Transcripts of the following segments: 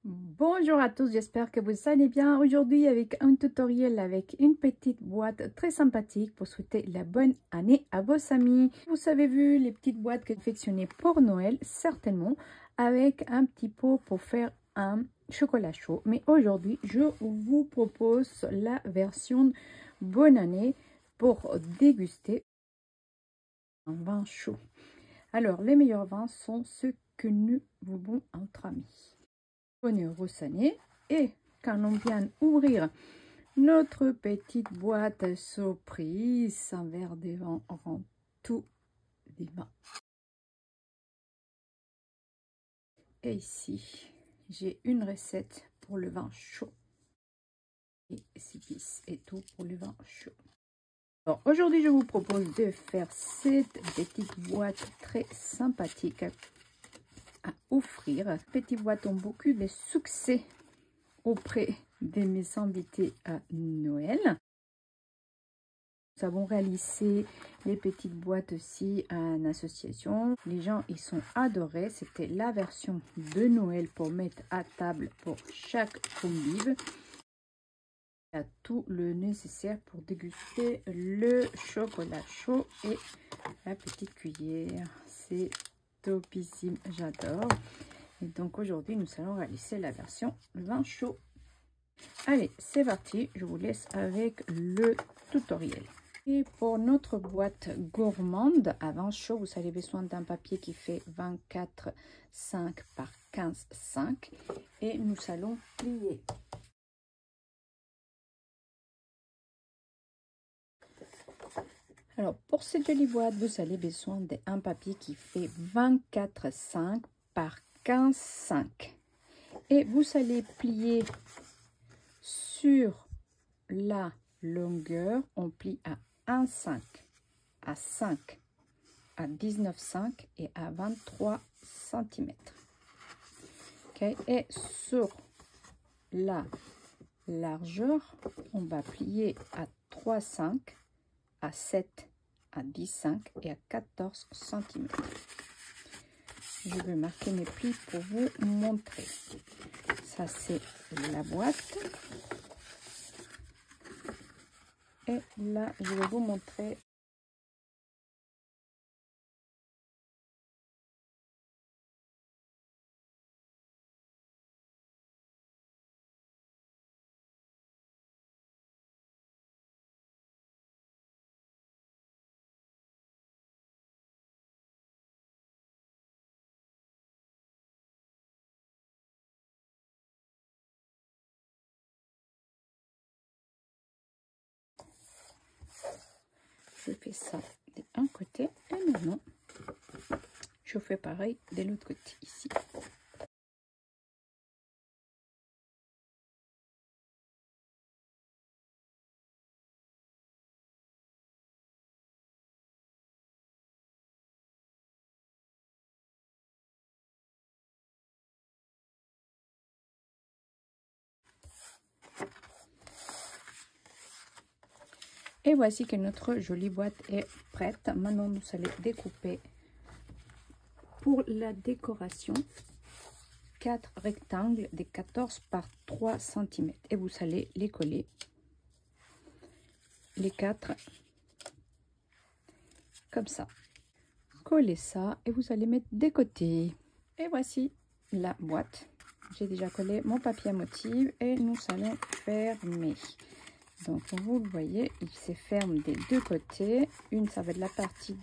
Bonjour à tous, j'espère que vous allez bien. Aujourd'hui avec un tutoriel avec une petite boîte très sympathique pour souhaiter la bonne année à vos amis. Vous avez vu les petites boîtes que j'ai confectionnées pour Noël, certainement, avec un petit pot pour faire un chocolat chaud. Mais aujourd'hui, je vous propose la version bonne année pour déguster un vin chaud. Alors, les meilleurs vins sont ceux que nous buvons entre amis. Bonne heureuse année. Et quand on vient ouvrir notre petite boîte surprise, un verre de vin rend tout divin. Et ici, j'ai une recette pour le vin chaud. Et épices et tout pour le vin chaud. Alors aujourd'hui, je vous propose de faire cette petite boîte très sympathique à offrir. Petites boîtes ont beaucoup de succès auprès de mes invités à Noël. Nous avons réalisé les petites boîtes aussi en association. Les gens, ils sont adorés. C'était la version de Noël pour mettre à table pour chaque convive. Il y a tout le nécessaire pour déguster le chocolat chaud et la petite cuillère. C'est topissime, j'adore. Et donc aujourd'hui, nous allons réaliser la version vin chaud. Allez, c'est parti. Je vous laisse avec le tutoriel. Et pour notre boîte gourmande à vin chaud, vous avez besoin d'un papier qui fait 24,5 par 15,5 et nous allons plier. Alors pour cette jolie boîte, vous avez besoin d'un papier qui fait 24,5 par 15,5 et vous allez plier sur la longueur, on plie à 1,5, à 5, à 19,5 et à 23 cm. Okay. Et sur la largeur, on va plier à 3,5, à 7, à 10,5 et à 14 cm. Je vais marquer mes plis pour vous montrer. Ça, c'est la boîte. Et là, je vais vous montrer je fais ça d'un côté et maintenant je fais pareil de l'autre côté ici. Et voici que notre jolie boîte est prête. Maintenant, nous allons découper pour la décoration 4 rectangles de 14 par 3 cm. Et vous allez les coller, les 4, comme ça. Collez ça et vous allez mettre des côtés. Et voici la boîte. J'ai déjà collé mon papier à motif et nous allons fermer. Donc vous le voyez, il se ferme des deux côtés. Une ça va être la partie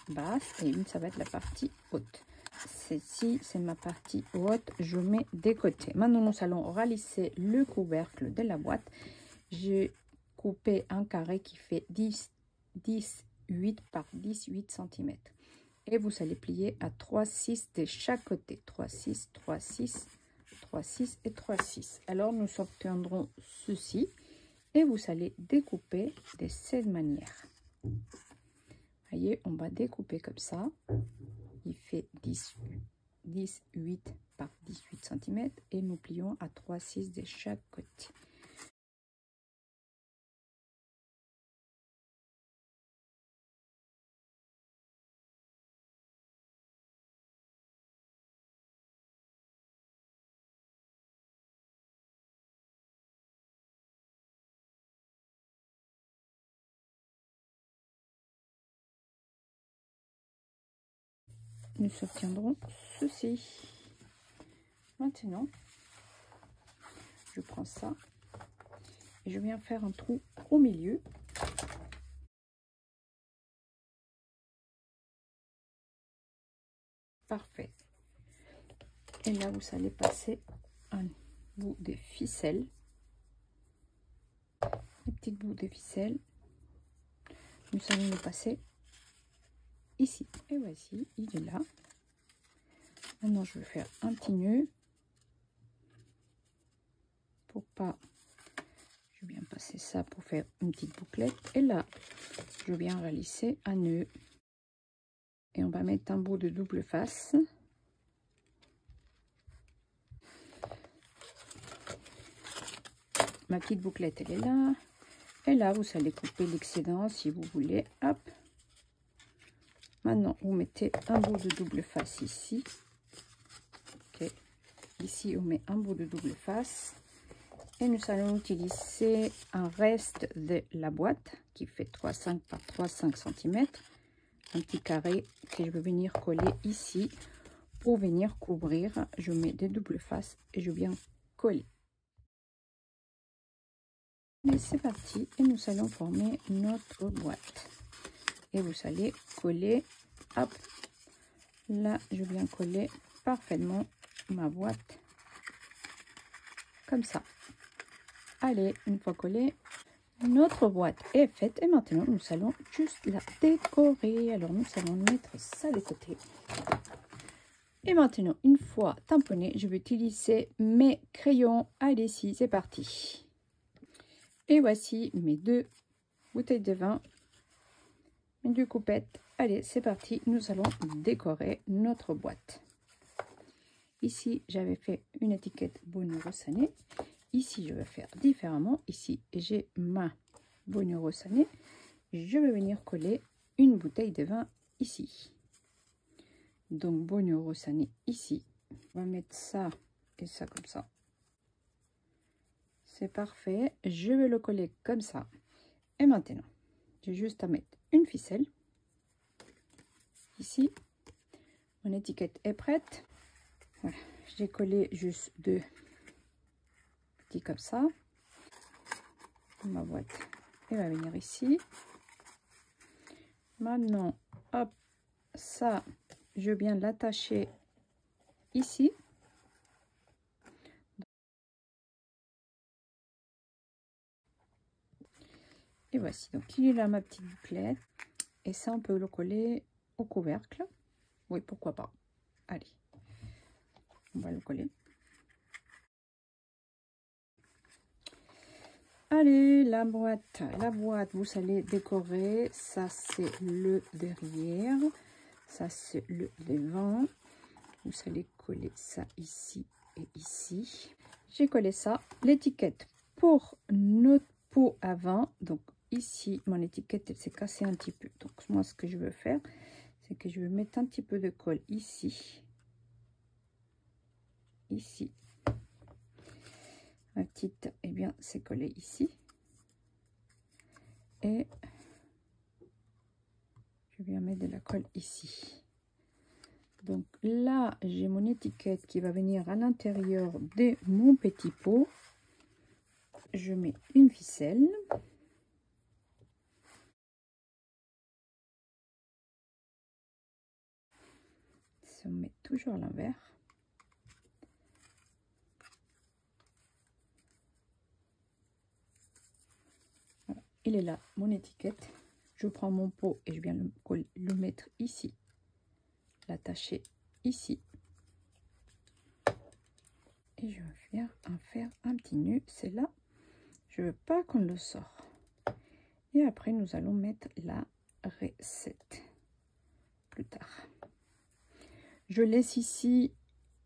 basse et une ça va être la partie haute. Celle-ci c'est ma partie haute, je mets des côtés. Maintenant nous allons réaliser le couvercle de la boîte. J'ai coupé un carré qui fait 18 par 18 cm. Et vous allez plier à 3,6 de chaque côté. 3,6, 3,6, 3,6 et 3,6. Alors nous obtiendrons ceci. Et vous allez découper de cette manière. Voyez, on va découper comme ça. Il fait 18 par 18 cm et nous plions à 3,6 de chaque côté. nous obtiendrons ceci. Maintenant, je prends ça et je viens faire un trou au milieu. Parfait. Et là, vous allez passer un bout de ficelle. Les petits bouts de ficelle. Nous allons le passer ici. Et voici, il est là. Maintenant, je vais faire un petit nœud. Pour pas... Je viens passer ça pour faire une petite bouclette. Et là, je viens réaliser un nœud. Et on va mettre un bout de double face. Ma petite bouclette, elle est là. Et là, vous allez couper l'excédent si vous voulez. Hop. Maintenant, vous mettez un bout de double face ici. Ok. Ici, on met un bout de double face. Et nous allons utiliser un reste de la boîte qui fait 3,5 par 3,5 cm. Un petit carré que je vais venir coller ici pour venir couvrir. Je mets des doubles faces et je viens coller. Et c'est parti. Et nous allons former notre boîte. Et vous allez coller. Hop. Là, je viens coller parfaitement ma boîte. Comme ça. Allez, une fois collée, notre boîte est faite. Et maintenant, nous allons juste la décorer. Alors, nous allons mettre ça de côté. Et maintenant, une fois tamponné, je vais utiliser mes crayons. Allez, ici, c'est parti. Et voici mes 2 bouteilles de vin, mes 2 coupettes. Allez, c'est parti. Nous allons décorer notre boîte. Ici, j'avais fait une étiquette Bonne Rosanée. Ici, je vais faire différemment. Ici, j'ai ma Bonne Rosanée. Je vais venir coller une bouteille de vin ici. Donc, Bonne Rosanée ici. On va mettre ça et ça comme ça. C'est parfait. Je vais le coller comme ça. Et maintenant, j'ai juste à mettre une ficelle. Ici, mon étiquette est prête. Voilà, j'ai collé juste 2 petits comme ça. Ma boîte, elle va venir ici. Maintenant, hop, ça, je viens l'attacher ici. Et voici, donc il est là ma petite bouclette. Et ça, on peut le coller au couvercle. Oui, pourquoi pas. Allez, on va le coller. Allez, la boîte, vous allez décorer. Ça, c'est le derrière. Ça, c'est le devant. Vous allez coller ça ici et ici. J'ai collé ça. L'étiquette pour notre pot à vin. Donc, ici, mon étiquette, elle s'est cassée un petit peu. Donc, moi, ce que je veux faire, c'est que je vais mettre un petit peu de colle ici. Ici. Ma petite, eh bien, c'est collé ici. Et je viens mettre de la colle ici. Donc là, j'ai mon étiquette qui va venir à l'intérieur de mon petit pot. Je mets une ficelle. On met toujours à l'envers. Voilà. Il est là, mon étiquette. Je prends mon pot et je viens le mettre ici. L'attacher ici. Et je viens en faire un petit nœud. C'est là. Je veux pas qu'on le sort. Et après, nous allons mettre la recette plus tard. Je laisse ici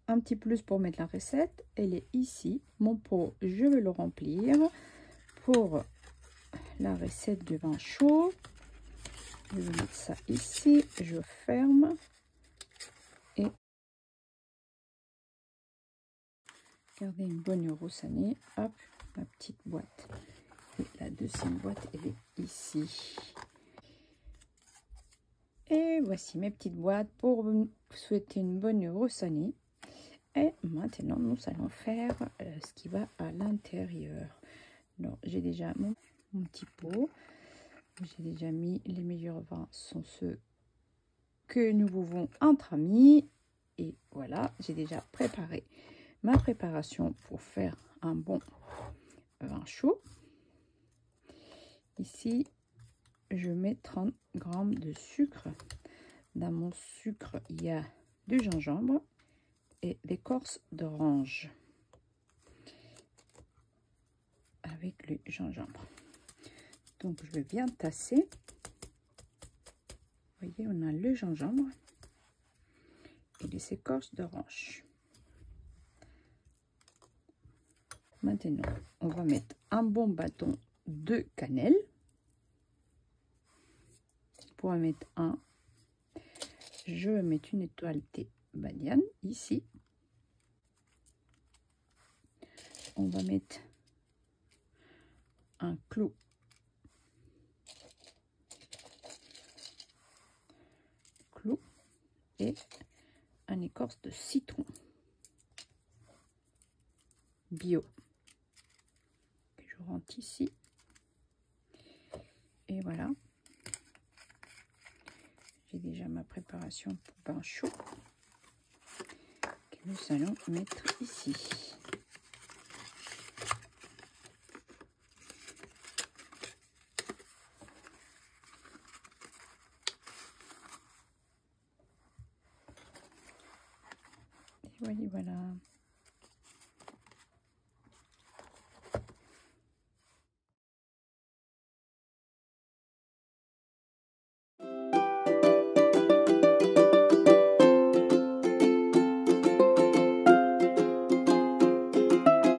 un petit plus pour mettre la recette. Elle est ici. Mon pot, je vais le remplir pour la recette de vin chaud. Je vais mettre ça ici. Je ferme. Et gardez une bonne Rosanée. Hop, ma petite boîte. Et la deuxième boîte, elle est ici. Et voici mes petites boîtes pour vous souhaiter une bonne grosse année. Et maintenant, nous allons faire ce qui va à l'intérieur. Alors, j'ai déjà mon petit pot. J'ai déjà mis les meilleurs vins sont ceux que nous buvons entre amis. Et voilà, j'ai déjà préparé ma préparation pour faire un bon vin chaud. Ici, je mets 30 g de sucre. Dans mon sucre, il y a du gingembre et l'écorce d'orange avec le gingembre. Donc, je vais bien tasser. Vous voyez, on a le gingembre et les écorces d'orange. Maintenant, on va mettre un bon bâton de cannelle. Pour en mettre un, je vais mettre une étoile thé Badiane ici. On va mettre un clou et un écorce de citron bio que je rentre ici. Et voilà, j'ai déjà ma préparation pour vin chaud que nous allons mettre ici. Et voilà.